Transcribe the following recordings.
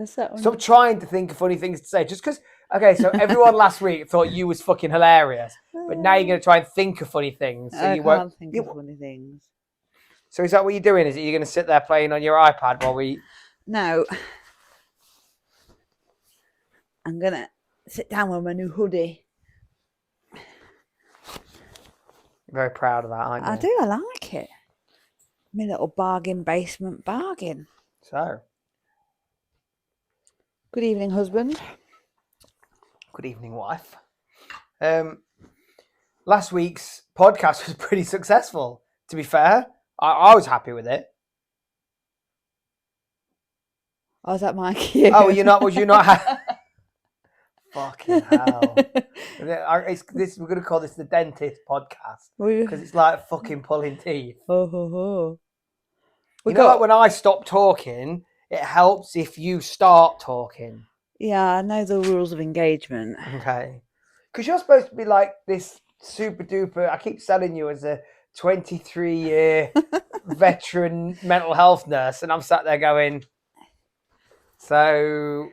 Stop trying to think of funny things to say. Just because, okay, so everyone last week thought you was fucking hilarious, but now you're going to try and think of funny things. So I you won't can't think of funny things. So is that what you're doing? Is it you're going to sit there playing on your iPad while we... No. I'm going to sit down with my new hoodie. You're very proud of that, aren't you? I do, I like it. My little bargain basement bargain. So. Good evening, husband. Good evening, wife. Last week's podcast was pretty successful, to be fair. I was happy with it. Oh, is that my cue? Oh, was you not Fucking hell. We're going to call this the dentist podcast because it's like fucking pulling teeth. Like when I stop talking, it helps if you start talking. Yeah, I know the rules of engagement. Okay. Because you're supposed to be like this super duper, I keep selling you as a 23-year veteran mental health nurse, and I'm sat there going, so...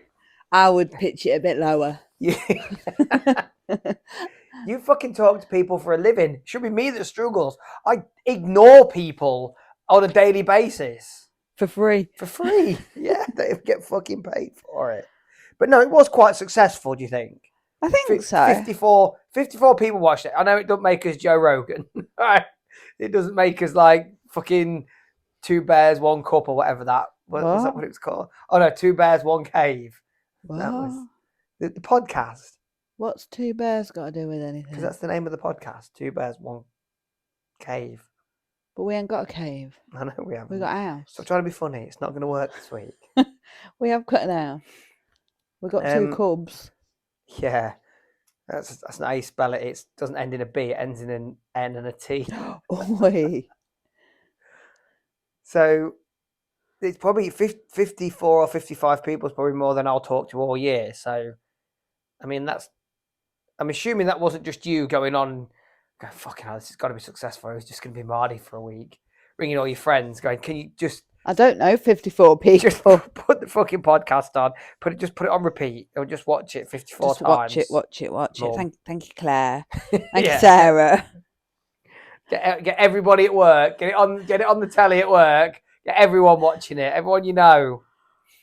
I would pitch it a bit lower. You fucking talk to people for a living. It should be me that struggles. I ignore people on a daily basis. For free. For free. Yeah, they get fucking paid for it. But no, it was quite successful, do you think? I think so. 54 people watched it. I know it doesn't make us Joe Rogan. It doesn't make us like fucking Two Bears, One Cup or whatever that was. Was that what it was called? Oh no, Two Bears, One Cave. What? That was the podcast. What's Two Bears got to do with anything? Because that's the name of the podcast. Two Bears, One Cave. But we ain't got a cave. I know we haven't. We got a house. Stop trying to be funny. It's not going to work this week. We have got a house. We've got two cubs. Yeah. That's not how you spell it. It doesn't end in a B. It ends in an N and a T. Oi. So it's probably 54 or 55 people is probably more than I'll talk to all year. So, I mean, I'm assuming that wasn't just you going on, going, fucking hell, this has got to be successful. It was just going to be Marty for a week, ringing all your friends, going, can you just... I don't know, 54 people. Just put the fucking podcast on, put it on repeat, or just watch it 54 times. Watch it. Thank you, Claire. Thank you, Sarah. Get everybody at work. Get it on the telly at work. Get everyone watching it. Everyone you know.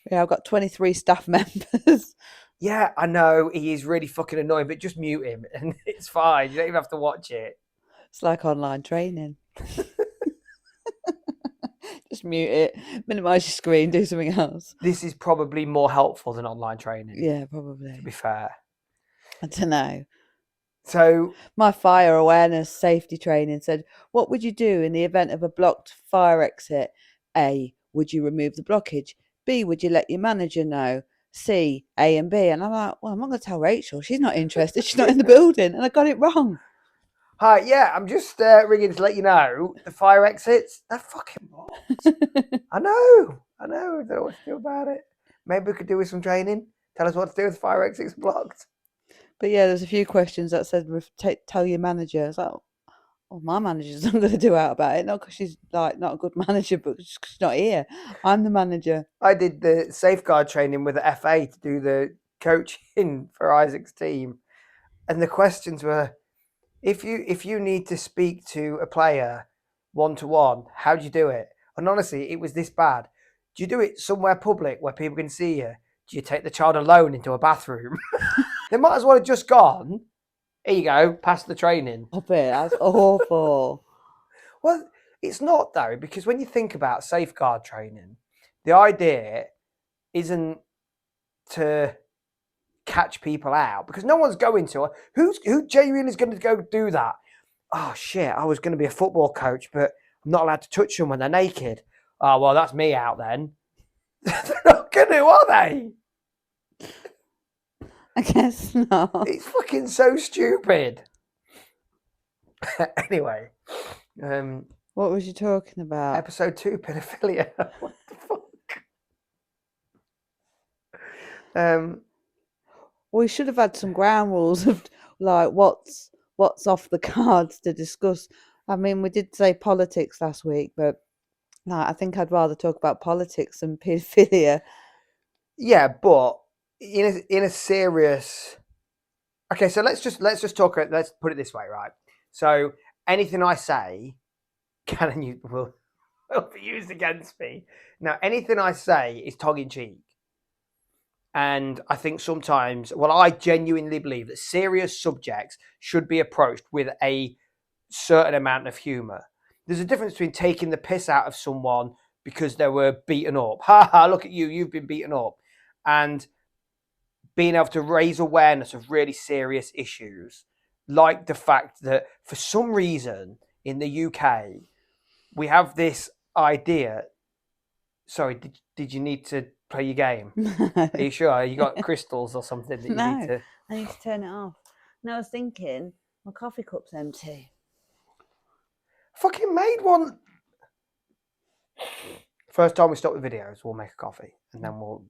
Yeah, I've got 23 staff members. Yeah, I know he is really fucking annoying, but just mute him and it's fine. You don't even have to watch it. It's like online training. Just mute it, minimise your screen, do something else. This is probably more helpful than online training. Yeah, probably. To be fair. I don't know. So my fire awareness safety training said, what would you do in the event of a blocked fire exit? A, would you remove the blockage? B, would you let your manager know? C, A and B. And I'm like, well, I'm not going to tell Rachel. She's not interested. She's not in the building. And I got it wrong. Hi, yeah, I'm just ringing to let you know the fire exits, they're fucking blocked. I know. I don't know what to do about it. Maybe we could do with some training. Tell us what to do with fire exits blocked. But yeah, there's a few questions that said, tell your manager. It's like, well, my manager's not going to do out about it. Not because she's like not a good manager, but just because she's not here. I'm the manager. I did the safeguard training with the FA to do the coaching for Isaac's team. And the questions were, if you need to speak to a player one-to-one, how do you do it? And honestly, it was this bad. Do you do it somewhere public where people can see you? Do you take the child alone into a bathroom? They might as well have just gone, here you go, pass the training. I bet, that's awful. Well, it's not though, because when you think about safeguard training, the idea isn't to catch people out, because no one's going to. Who genuinely is going to go do that? Oh shit, I was going to be a football coach, but I'm not allowed to touch them when they're naked. Oh, well, that's me out then. They're not going to, are they? I guess not. It's fucking so stupid. Anyway. What was you talking about? Episode 2, pedophilia. What the fuck? We should have had some ground rules of like what's off the cards to discuss. I mean, we did say politics last week, but no, I think I'd rather talk about politics than pedophilia. Yeah, but in a serious. Okay, so let's just talk. Let's put it this way, right? So anything I say can and you will be used against me. Now, anything I say is tongue in cheek. And I think sometimes, well, I genuinely believe that serious subjects should be approached with a certain amount of humour. There's a difference between taking the piss out of someone because they were beaten up. Ha ha, look at you, you've been beaten up. And being able to raise awareness of really serious issues, like the fact that for some reason in the UK, we have this idea. Sorry, did you need to play your game? No. Are you sure? You got crystals or something that you need No, to. I need to turn it off. No, I was thinking my coffee cup's empty. Fucking made one. First time we stop the videos, we'll make a coffee and then we'll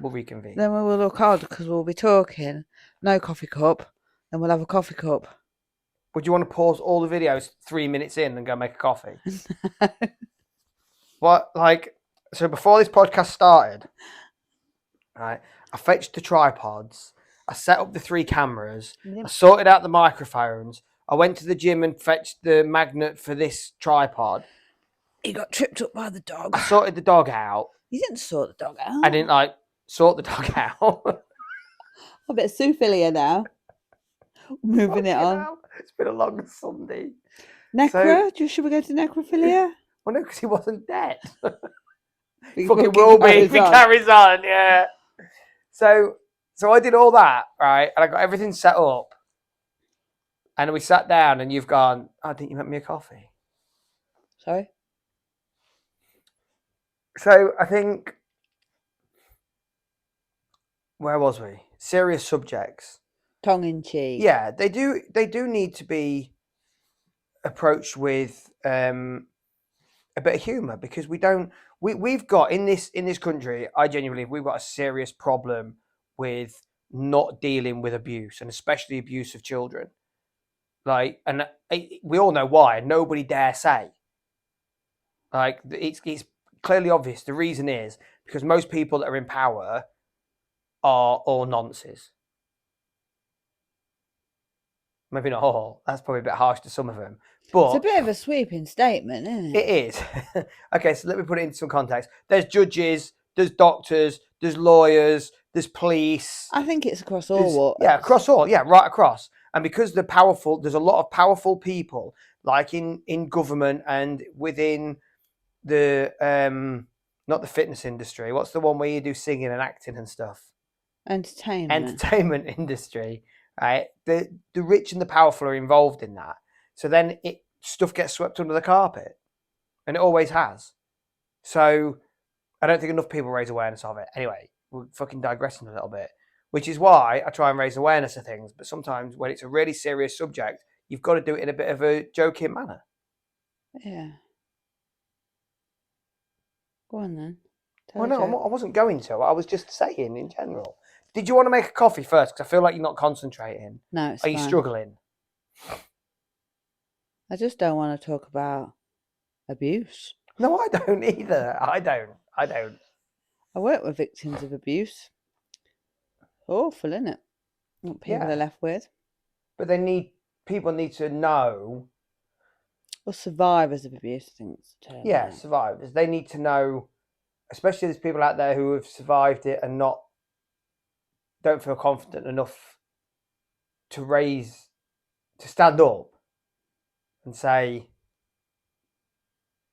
reconvene. Then we will look odd because we'll be talking. No coffee cup. Then we'll have a coffee cup. Would you want to pause all the videos 3 minutes in and go make a coffee? What, like, so before this podcast started, right, I fetched the tripods, I set up the 3 cameras, I sorted out the microphones, I went to the gym and fetched the magnet for this tripod. He got tripped up by the dog. I sorted the dog out. You didn't sort the dog out. I didn't sort the dog out. A bit of zoophilia now. Moving it on. Hell, it's been a long Sunday. Necra? Should we go to necrophilia? Well, no, because he wasn't dead. He Fucking will be if he carries on, yeah. So I did all that, right? And I got everything set up. And we sat down and you've gone, oh, didn't you make me a coffee? Sorry? So I think, where was we? Serious subjects. Tongue in cheek. Yeah, they do need to be approached with a bit of humour, because we've got in this country, I genuinely believe we've got a serious problem with not dealing with abuse, and especially abuse of children. Like, and we all know why. Nobody dare say. Like, it's clearly obvious. The reason is because most people that are in power are all nonces. Maybe not all. That's probably a bit harsh to some of them. But it's a bit of a sweeping statement, isn't it? It is. Okay, so let me put it into some context. There's judges, there's doctors, there's lawyers, there's police. I think it's across all. Yeah, across all. Yeah, right across. And because they're powerful, there's a lot of powerful people, like in government and within the not the fitness industry. What's the one where you do singing and acting and stuff? Entertainment industry. Right. The rich and the powerful are involved in that. So then stuff gets swept under the carpet, and it always has. So I don't think enough people raise awareness of it. Anyway, we're fucking digressing a little bit, which is why I try and raise awareness of things. But sometimes when it's a really serious subject, you've got to do it in a bit of a joking manner. Yeah. Go on then. Well, no, I wasn't going to. I was just saying in general. Did you want to make a coffee first? Because I feel like you're not concentrating. No, it's Are you fine. struggling? I just don't want to talk about abuse. No, I don't either. I don't. I work with victims of abuse. Awful, isn't it? What people are left with. But people need to know. Or survivors of abuse, I think it's the term. Yeah, survivors. They need to know, especially there's people out there who have survived it and don't feel confident enough to stand up and say,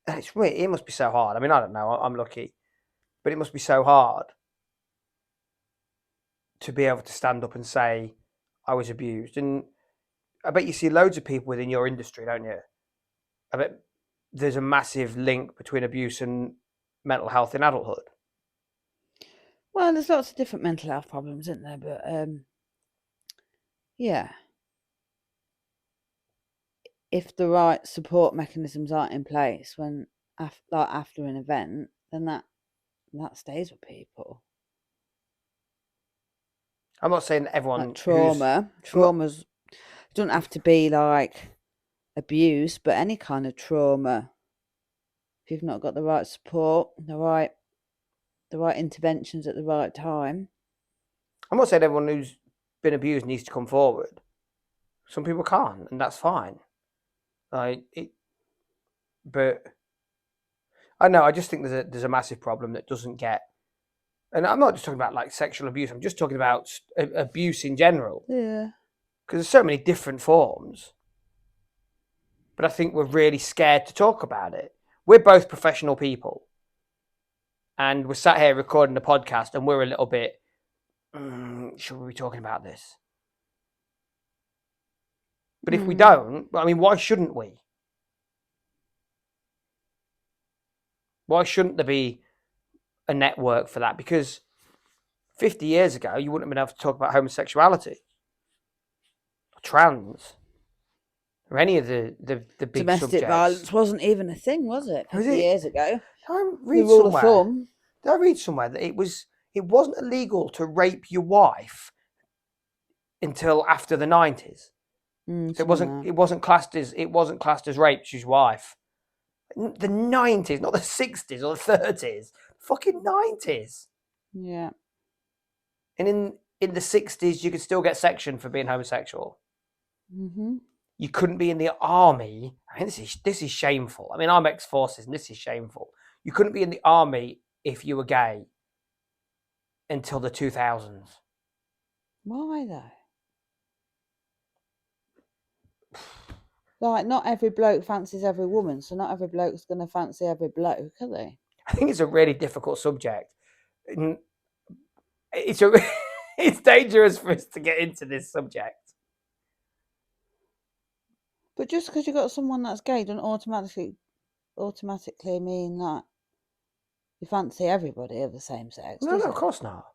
it must be so hard. I mean, I don't know, I'm lucky, but it must be so hard to be able to stand up and say, I was abused. And I bet you see loads of people within your industry, don't you? I bet there's a massive link between abuse and mental health in adulthood. Well, there's lots of different mental health problems, isn't there? But yeah, if the right support mechanisms aren't in place when after an event, then that stays with people. I'm not saying that everyone traumas doesn't have to be like abuse, but any kind of trauma. If you've not got the right support, the right the right interventions at the right time. I'm not saying everyone who's been abused needs to come forward. Some people can't, and that's fine. But I know. I just think there's a massive problem that doesn't get. And I'm not just talking about like sexual abuse. I'm just talking about abuse in general. Yeah. Because there's so many different forms. But I think we're really scared to talk about it. We're both professional people, and we're sat here recording a podcast, and we're a little bit. Should we be talking about this? But if we don't, I mean, why shouldn't we? Why shouldn't there be a network for that? Because 50 years ago, you wouldn't have been able to talk about homosexuality, or trans, or any of the big Domestic subjects. violence wasn't even a thing, was it? 50 years ago. I The read rule of somewhere. thumb. Did I read somewhere that it wasn't illegal to rape your wife until after the 90s? So it wasn't classed as rape. She's wife. The 90s, not the 60s or the 30s. Fucking 90s. Yeah. And in the 60s, you could still get sectioned for being homosexual. Mm-hmm. You couldn't be in the army. I mean, this is shameful. I mean, I'm ex-forces, and this is shameful. You couldn't be in the army if you were gay until the 2000s. Why though? Like, not every bloke fancies every woman, so not every bloke's going to fancy every bloke, are they? I think it's a really difficult subject. It's it's dangerous for us to get into this subject. But just because you've got someone that's gay doesn't automatically mean that you fancy everybody of the same sex. No, of course not.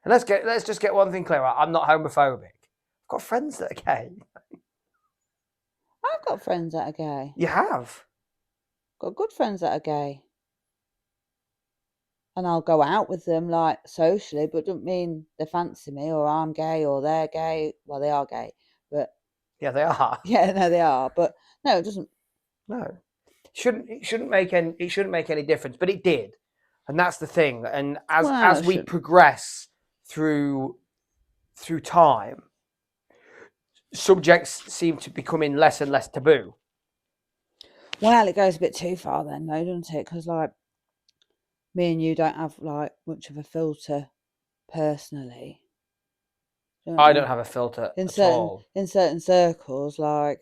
And let's just get one thing clear. I'm not homophobic. I've got friends that are gay. I've got friends that are gay. You have? Got good friends that are gay. And I'll go out with them, like, socially, but it doesn't mean they fancy me or I'm gay or they're gay. Well, they are gay, but... Yeah, they are. Yeah, no, they are. But no, it doesn't... No. It shouldn't make any difference, but it did. And that's the thing. And as we progress through time, subjects seem to becoming less and less taboo. Well, it goes a bit too far then, though, doesn't it? Because, like, me and you don't have, like, much of a filter personally. I don't have a filter at all. In certain circles, like,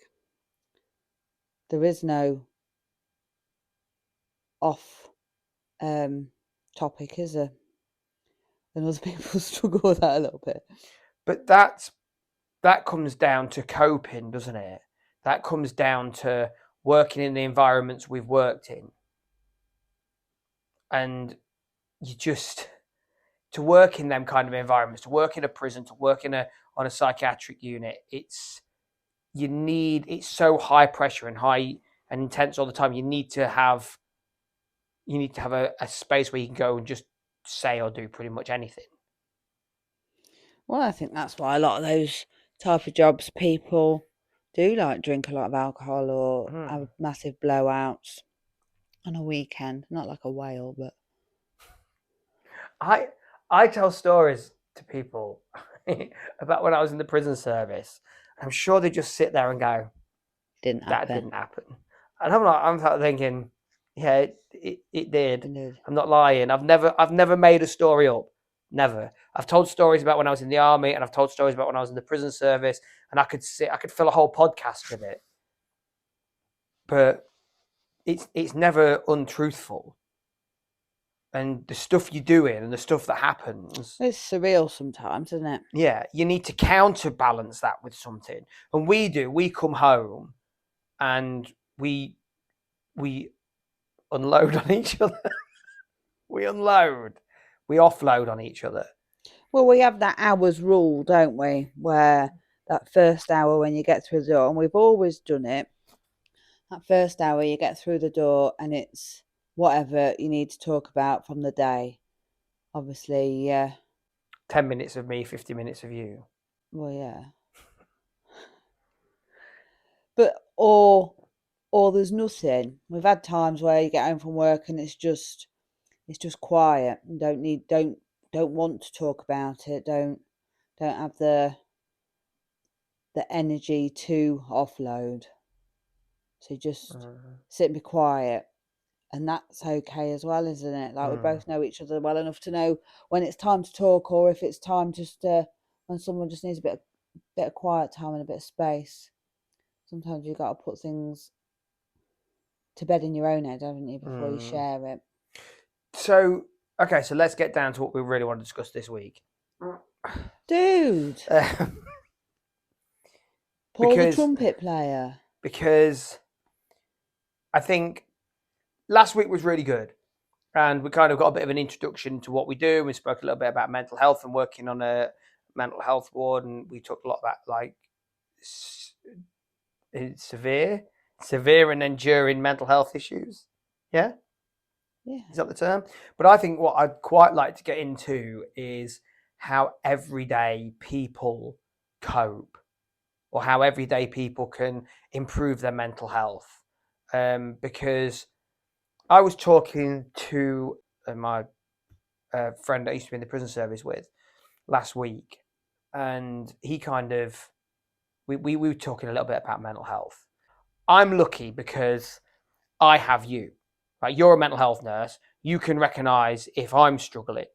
there is no off topic, is there? And other people struggle with that a little bit. But that comes down to coping, doesn't it? That comes down to working in the environments we've worked in. And to work in them kind of environments, to work in a prison, to work on a psychiatric unit, it's so high pressure and high and intense all the time. You need to have a space where you can go and just say or do pretty much anything. Well, I think that's why a lot of those type of jobs, people do like drink a lot of alcohol or have massive blowouts on a weekend. Not like a whale, but I tell stories to people about when I was in the prison service. I'm sure they just sit there and go, "That didn't happen," and I'm thinking, "Yeah, it did. I'm not lying. I've never made a story up. Never. I've told stories about when I was in the army, and I've told stories about when I was in the prison service, and I could fill a whole podcast with it. But it's never untruthful. And the stuff you're doing and the stuff that happens, it's surreal sometimes, isn't it? Yeah, you need to counterbalance that with something. And we come home and we unload on each other. We offload on each other. Well, we have that hours rule, don't we? Where that first hour when you get through the door, and we've always done it, that first hour you get through the door and it's whatever you need to talk about from the day. Obviously, 10 minutes of me, 50 minutes of you. Well, yeah. But, or there's nothing. We've had times where you get home from work and it's just it's just quiet. You don't want to talk about it. Don't have the energy to offload. So just sit and be quiet. And that's okay as well, isn't it? Like we both know each other well enough to know when it's time to talk, or if it's time just when someone just needs a bit of quiet time and a bit of space. Sometimes you've got to put things to bed in your own head, haven't you, before you share it. So, okay, so let's get down to what we really want to discuss this week. Dude! Paul the trumpet player. Because I think last week was really good. And we kind of got a bit of an introduction to what we do. We spoke a little bit about mental health and working on a mental health ward. And we talked a lot about like severe and enduring mental health issues. Yeah? Yeah. Is that the term? But I think what I'd quite like to get into is how everyday people cope, or how everyday people can improve their mental health. Because I was talking to my friend I used to be in the prison service with last week, and he kind of, we were talking a little bit about mental health. I'm lucky because I have you. Right? You're a mental health nurse. You can recognise if I'm struggling.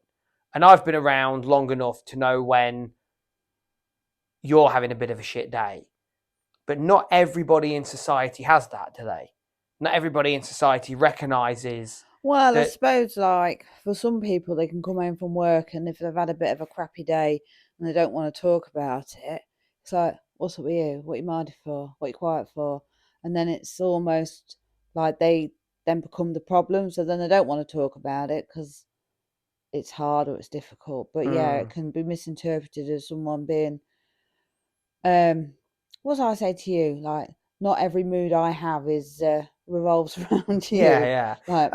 And I've been around long enough to know when you're having a bit of a shit day. But not everybody in society has that, do they? Not everybody in society recognises. Well, I suppose, like, for some people, they can come home from work and if they've had a bit of a crappy day and they don't want to talk about it, it's like, what's up with you? What are you minded for? What are you quiet for? And then it's almost like they then become the problem, so then they don't want to talk about it because it's hard or it's difficult. But yeah, it can be misinterpreted as someone being, what do I say to you? Like, not every mood I have is revolves around you. Yeah. Like,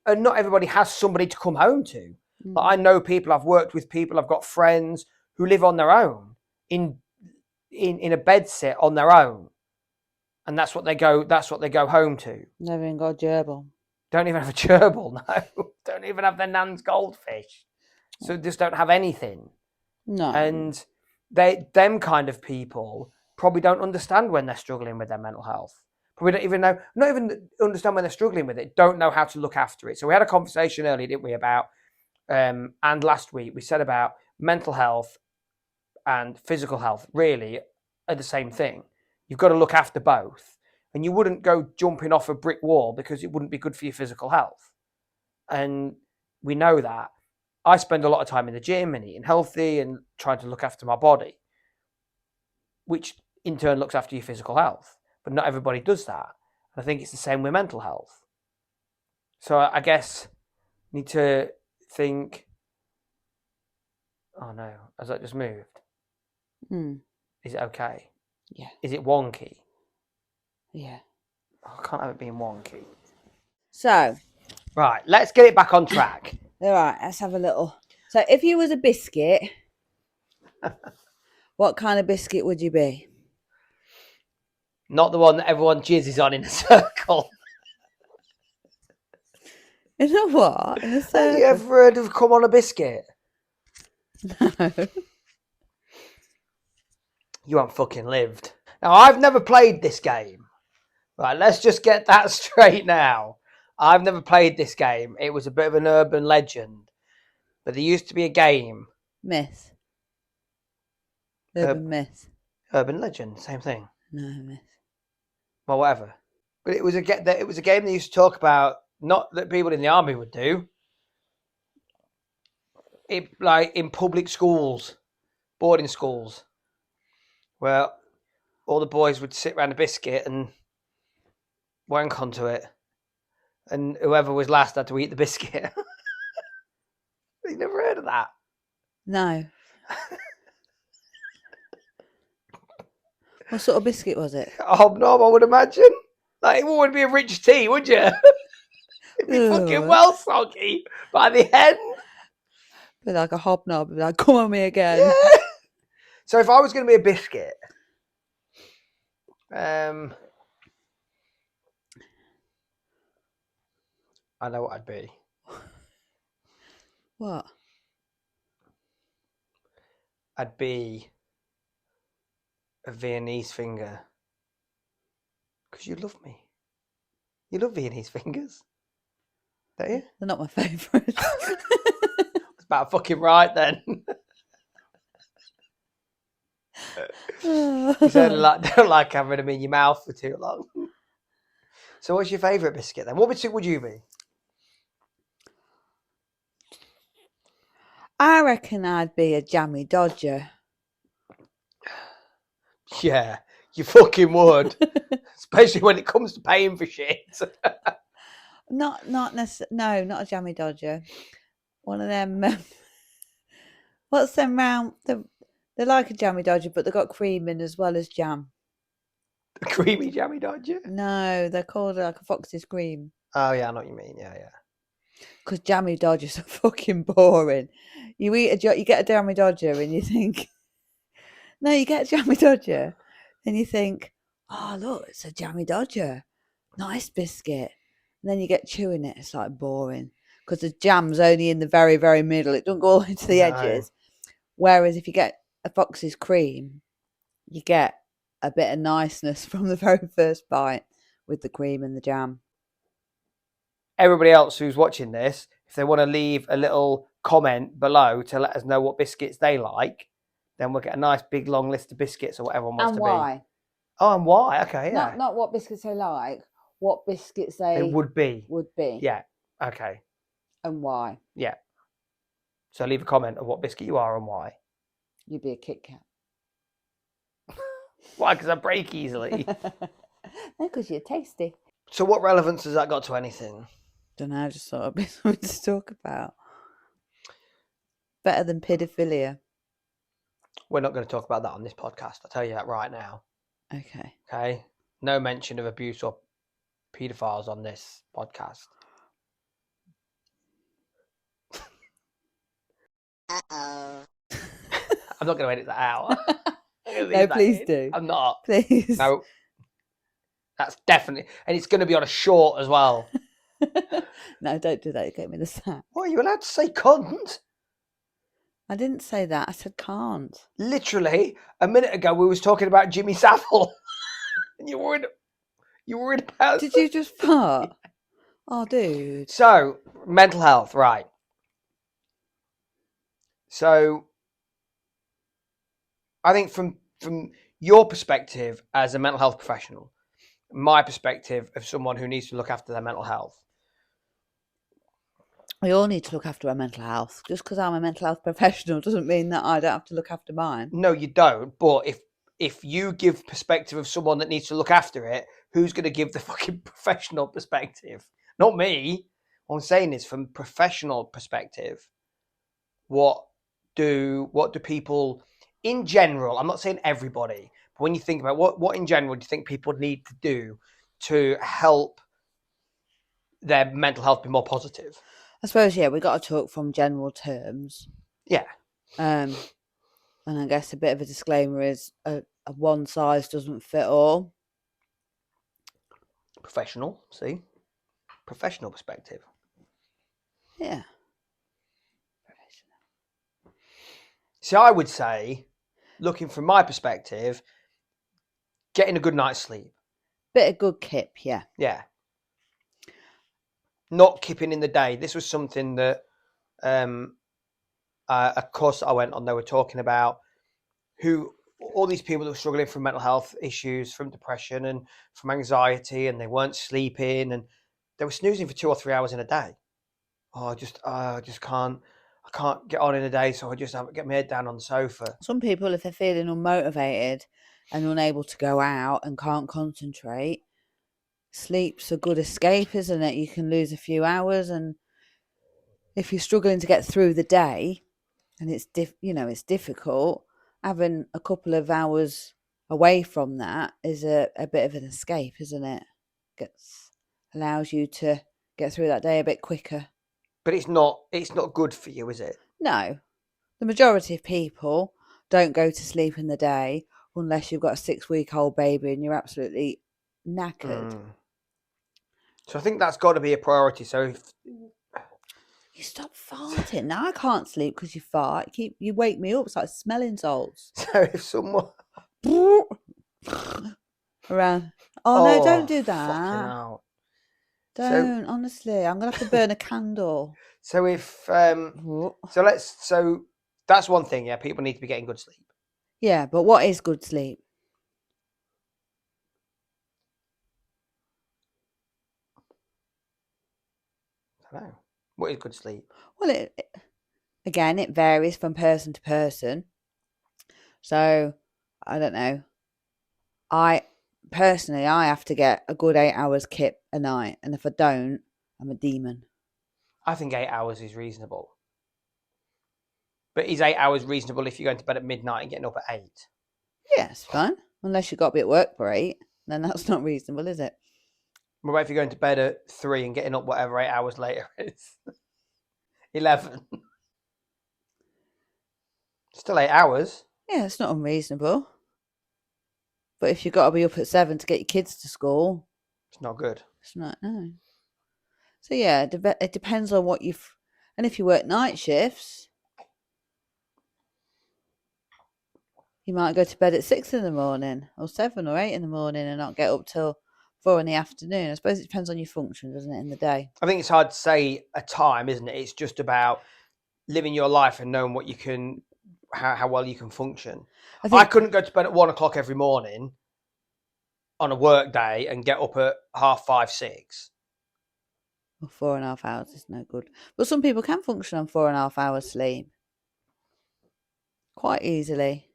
and not everybody has somebody to come home to. Like, I know people, I've worked with people, I've got friends who live on their own in a bed sit on their own, and that's what they go home to. Never even got a gerbil. Don't even have a gerbil, no. Don't even have their nan's goldfish. So just don't have anything. No. And them kind of people probably don't understand when they're struggling with their mental health. Probably don't even know, not even understand when they're struggling with it, don't know how to look after it. So we had a conversation earlier, didn't we, about, and last week we said about mental health and physical health really are the same thing. You've got to look after both. And you wouldn't go jumping off a brick wall because it wouldn't be good for your physical health. And we know that. I spend a lot of time in the gym and eating healthy and trying to look after my body, which in turn looks after your physical health. But not everybody does that. And I think it's the same with mental health. So I guess need to think, oh no, has that just moved? Is it okay? Yeah. Is it wonky? Yeah. Oh, I can't have it being wonky. So. Right, let's get it back on track. All right, let's have a little. So if you was a biscuit, what kind of biscuit would you be? Not the one that everyone jizzes on in a circle. In a what? In a circle? Have you ever heard of come on a biscuit? No. You haven't fucking lived. Now, I've never played this game. Right, let's just get that straight now. I've never played this game. It was a bit of an urban legend. But there used to be a game. Myth. Urban myth. Urban legend, same thing. No, myth. Well, whatever. But it was a game they used to talk about, not that people in the army would do. It, like in public schools, boarding schools, where all the boys would sit around a biscuit and wank onto it, and whoever was last had to eat the biscuit. You never heard of that? No. What sort of biscuit was it? A hobnob, I would imagine. Like, it wouldn't be a rich tea, would you? It'd be fucking well soggy by the end. Be like a hobnob. Be like, come on me again. Yeah. So if I was going to be a biscuit, I know what I'd be. What? I'd be a Viennese finger. Because you love me. You love Viennese fingers. Don't you? They're not my favourite. It's about fucking right then. You certainly don't like having them in your mouth for too long. So what's your favourite biscuit then? What biscuit would you be? I reckon I'd be a jammy dodger. Yeah, you fucking would. Especially when it comes to paying for shit. Not necessarily. No, not a jammy dodger. One of them. What's them round? They're like a jammy dodger, but they've got cream in as well as jam. A creamy jammy dodger? No, they're called like a Fox's cream. Oh yeah, I know what you mean. Yeah. Because jammy dodgers are fucking boring. You get a jammy dodger and you think, no, you get a jammy dodger and you think, oh look, it's a jammy dodger, nice biscuit. And then you get chewing it, it's like boring because the jam's only in the very, very middle. It doesn't go all into the edges. Whereas if you get a Fox's cream, you get a bit of niceness from the very first bite with the cream and the jam. Everybody else who's watching this, if they want to leave a little comment below to let us know what biscuits they like, then we'll get a nice big long list of biscuits or whatever one wants And to why? be. Oh, and why? Okay, yeah. Not what biscuits they like, what biscuits they would be. be. Yeah. Okay. And why? Yeah. So leave a comment of what biscuit you are and why. You'd be a Kit Kat. Why? Because I break easily. No, because you're tasty. So what relevance has that got to anything? Don't know, I just thought it'd be something to talk about. Better than paedophilia. We're not going to talk about that on this podcast. I'll tell you that right now. Okay. Okay? No mention of abuse or paedophiles on this podcast. Uh-oh. I'm not going to edit that out. No, please do. I'm not. Please. No. That's definitely... And it's going to be on a short as well. No, don't do that. You get me the sack. What, are you allowed to say cunt? I didn't say that. I said can't. Literally, a minute ago we was talking about Jimmy Savile. And you worried about... Did you just fart? Oh, dude. So, mental health, right. So, I think from your perspective as a mental health professional, my perspective of someone who needs to look after their mental health. We all need to look after our mental health. Just because I'm a mental health professional doesn't mean that I don't have to look after mine. No, you don't. But if you give perspective of someone that needs to look after it, who's going to give the fucking professional perspective? Not me. What I'm saying is, from professional perspective, what do people in general? I'm not saying everybody, but when you think about what in general do you think people need to do to help their mental health be more positive? I suppose, yeah, we got to talk from general terms. Yeah. And I guess a bit of a disclaimer is a one size doesn't fit all. Professional, see? Professional perspective. Yeah. So I would say, looking from my perspective, getting a good night's sleep. Bit of good kip, yeah. Yeah. Not kipping in the day. This was something that a course I went on, they were talking about all these people that were struggling from mental health issues, from depression and from anxiety, and they weren't sleeping and they were snoozing for 2 or 3 hours in a day. I can't get on in a day, so I just get my head down on the sofa. Some people, if they're feeling unmotivated and unable to go out and can't concentrate, sleep's a good escape, isn't it? You can lose a few hours, and if you're struggling to get through the day and it's difficult, having a couple of hours away from that is a bit of an escape, isn't it? Allows you to get through that day a bit quicker. But it's not good for you, is it? No. The majority of people don't go to sleep in the day unless you've got a 6-week-old baby and you're absolutely knackered. So I think that's got to be a priority. So You stop farting. Now I can't sleep because you fart. You wake me up. It's like smelling salts. So if someone, Around. Oh no, don't oh do fucking that. hell. So Don't, honestly. I'm gonna have to burn a candle. so if Oh. so that's one thing. Yeah, people need to be getting good sleep. Yeah, but what is good sleep? I don't know. What is good sleep? Well, again, it varies from person to person. So I don't know. I personally, I have to get a good 8 hours kip a night, and if I don't, I'm a demon. I think 8 hours is reasonable. But is 8 hours reasonable if you're going to bed at midnight and getting up at 8? Yeah, it's fine. Unless you've got to be at work for 8, then that's not reasonable, is it? What about if you're going to bed at 3 and getting up whatever 8 hours later is? 11. Still 8 hours. Yeah, it's not unreasonable. But if you've got to be up at 7 to get your kids to school, It's not good. it's not, no. So yeah, it depends on what you've. And if you work night shifts, you might go to bed at 6 in the morning, or 7 or 8 in the morning, and not get up till 4 in the afternoon. I suppose it depends on your function, doesn't it, in the day? I think it's hard to say a time, isn't it? It's just about living your life and knowing what you can, how well you can function. I I think couldn't go to bed at 1 o'clock every morning on a work day and get up at 5:30, 6. well, 4.5 hours is no good. But some people can function on 4.5 hours sleep quite easily.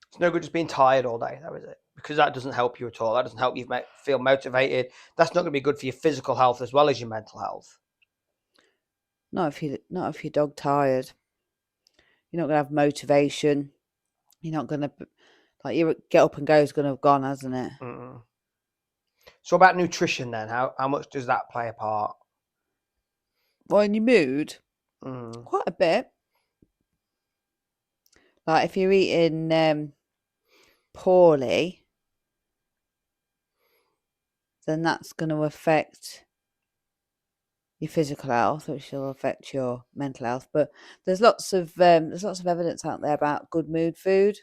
It's no good just being tired all day, though, is it? Because that doesn't help you at all. That doesn't help you feel motivated. That's not going to be good for your physical health as well as your mental health. Not if you're dog tired. You're not gonna have motivation. You're not gonna like your get up and go is gonna have gone, hasn't it? Mm-mm. So about nutrition then, how much does that play a part? Well, in your mood, Mm. quite a bit. Like if you're eating poorly, then that's going to affect your physical health, which will affect your mental health. But there's lots of evidence out there about good mood food.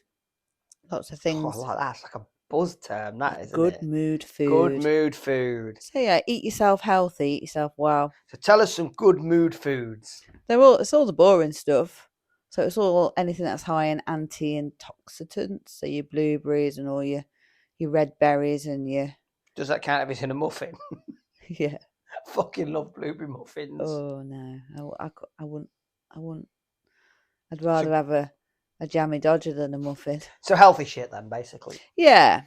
Lots of Oh, I things. like that. It's like a buzz term, that isn't Good it? mood Good food. mood food. So yeah, eat yourself healthy, eat yourself well. So tell us some good mood foods. It's all the boring stuff. So it's all anything that's high in antioxidants. So your blueberries and all your red berries and your Does that count if it's in a muffin? yeah. I fucking love blueberry muffins. Oh no, I wouldn't. I wouldn't. I'd So, rather have a jammy dodger than a muffin. so healthy shit then, basically. Yeah,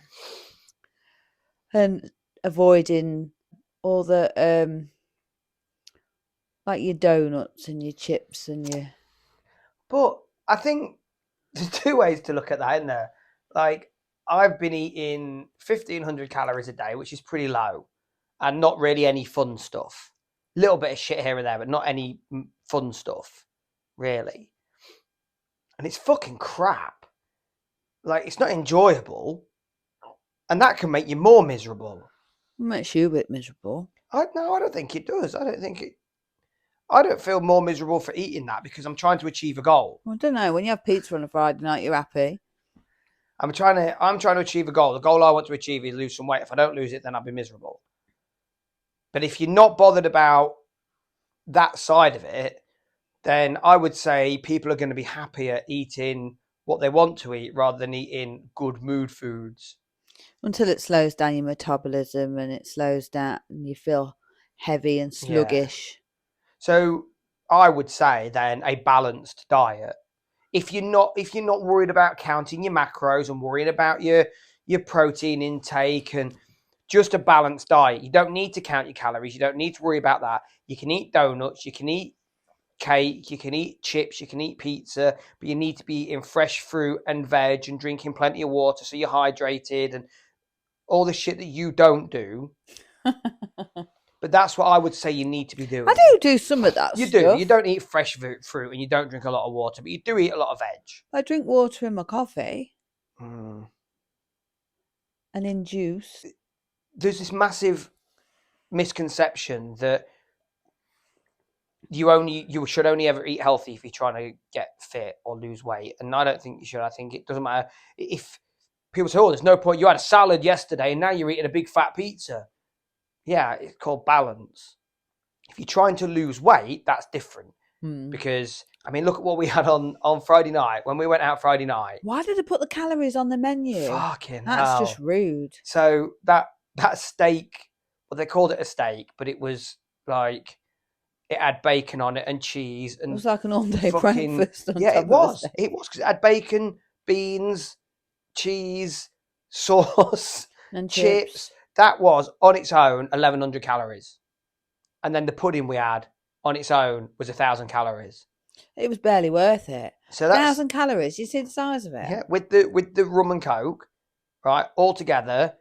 and avoiding all the like your donuts and your chips and your. But I think there's two ways to look at that, isn't there? Like, I've been eating 1,500 calories a day, which is pretty low, and not really any fun stuff. A little bit of shit here and there, but not any fun stuff, really. And it's fucking crap. Like, it's not enjoyable, and that can make you more miserable. Makes you a bit miserable. No, I don't think it does. I don't feel more miserable for eating that because I'm trying to achieve a goal. I don't know. When you have pizza on a Friday night, you're happy. I'm trying to achieve a goal. The goal I want to achieve is lose some weight. If I don't lose it, then I'll be miserable. But if you're not bothered about that side of it, then I would say people are going to be happier eating what they want to eat rather than eating good mood foods. Until it slows down your metabolism and it slows down and you feel heavy and Yeah. sluggish. So I would say then a balanced diet. If you're not worried about counting your macros and worrying about your protein intake and just a balanced diet. You don't need to count your calories. You don't need to worry about that. You can eat donuts, you can eat cake, you can eat chips, you can eat pizza, but you need to be eating fresh fruit and veg and drinking plenty of water so you're hydrated and all the shit that you don't do. But that's what I would say you need to be doing. I do some of that You stuff. do. You don't eat fresh fruit and you don't drink a lot of water, but you do eat a lot of veg. I drink water in my coffee Mm. and in juice. There's this massive misconception that you should only ever eat healthy if you're trying to get fit or lose weight. And I don't think you should. I think it doesn't matter if people say, "Oh, there's no point. You had a salad yesterday and now you're eating a big fat pizza." Yeah, it's called balance. If you're trying to lose weight, that's different. Because I mean, look at what we had on Friday night when we went out Friday night. Why did they put the calories on the menu? Fucking That's hell. just rude. So that steak, well, they called it a steak, but it was like it had bacon on it and cheese and It was like an all-day fucking breakfast. On yeah, top it was. Of the steak. It was because it had bacon, beans, cheese, sauce, And chips. That was on its own 1,100 calories, and then the pudding we had on its own was 1,000 calories. It was barely worth it. So that's 1,000 calories. You see the size of it? yeah, with the rum and coke, right? Altogether,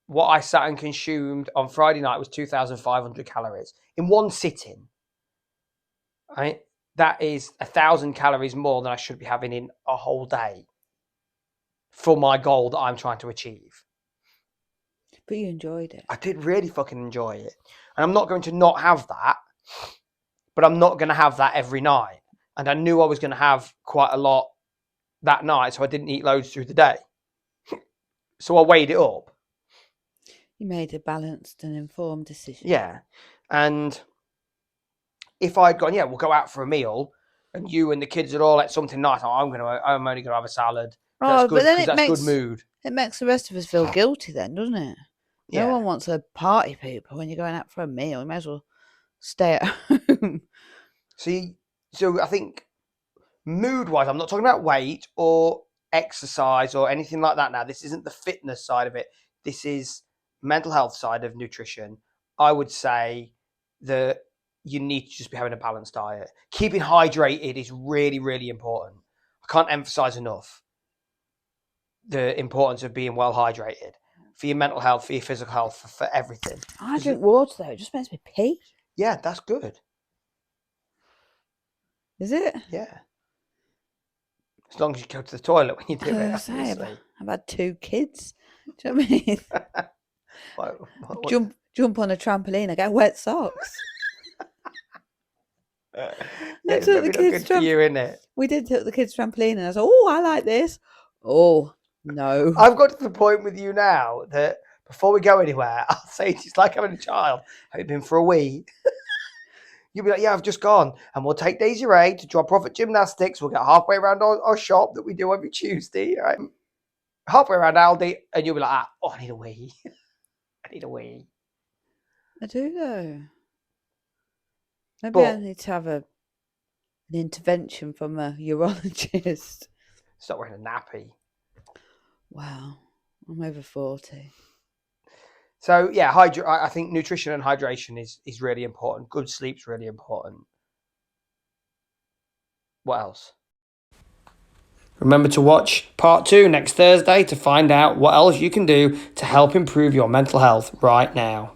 what I sat and consumed on Friday night was 2,500 calories in one sitting. Right, that is 1,000 calories more than I should be having in a whole day for my goal that I'm trying to achieve. But you enjoyed it. I did really fucking enjoy it, and I'm not going to not have that. But I'm not going to have that every night. And I knew I was going to have quite a lot that night, so I didn't eat loads through the day. So I weighed it up. You made a balanced and informed decision. Yeah. And if I'd gone, yeah, we'll go out for a meal, and you and the kids had all ate something nice, I'm only going to have a salad. That's good, but then that's good mood. It makes the rest of us feel guilty then, doesn't it? Yeah. No one wants a party people when you're going out for a meal. You may as well stay at home. So I think mood-wise, I'm not talking about weight or exercise or anything like that now. This isn't the fitness side of it. This is mental health side of nutrition. I would say that you need to just be having a balanced diet. Keeping hydrated is really, really important. I can't emphasize enough the importance of being well hydrated for your mental health, for your physical health, for everything. I drink water though. It just makes me pee. Yeah, that's good. Is it? Yeah. As long as you go to the toilet when you do it. I've had 2 kids. Do you know what I mean? what? Jump on a trampoline. I get wet socks. Yeah, it's maybe not good for you, isn't it? We did take the kids trampoline, and I was like, "Oh, I like this." Oh no! I've got to the point with you now that before we go anywhere, I'll say it's like having a child. Have you been for a wee? You'll be like, yeah, I've just gone. And we'll take Daisy Ray to drop off at gymnastics. We'll get halfway around our shop that we do every Tuesday, right? Halfway around Aldi, and you'll be like, oh, I need a wee. I need a wee. I do, though. Maybe I need to have an intervention from a urologist. Stop wearing a nappy. Wow. I'm over 40. So, yeah, I think nutrition and hydration is really important. Good sleep's really important. What else? Remember to watch part 2 next Thursday to find out what else you can do to help improve your mental health right now.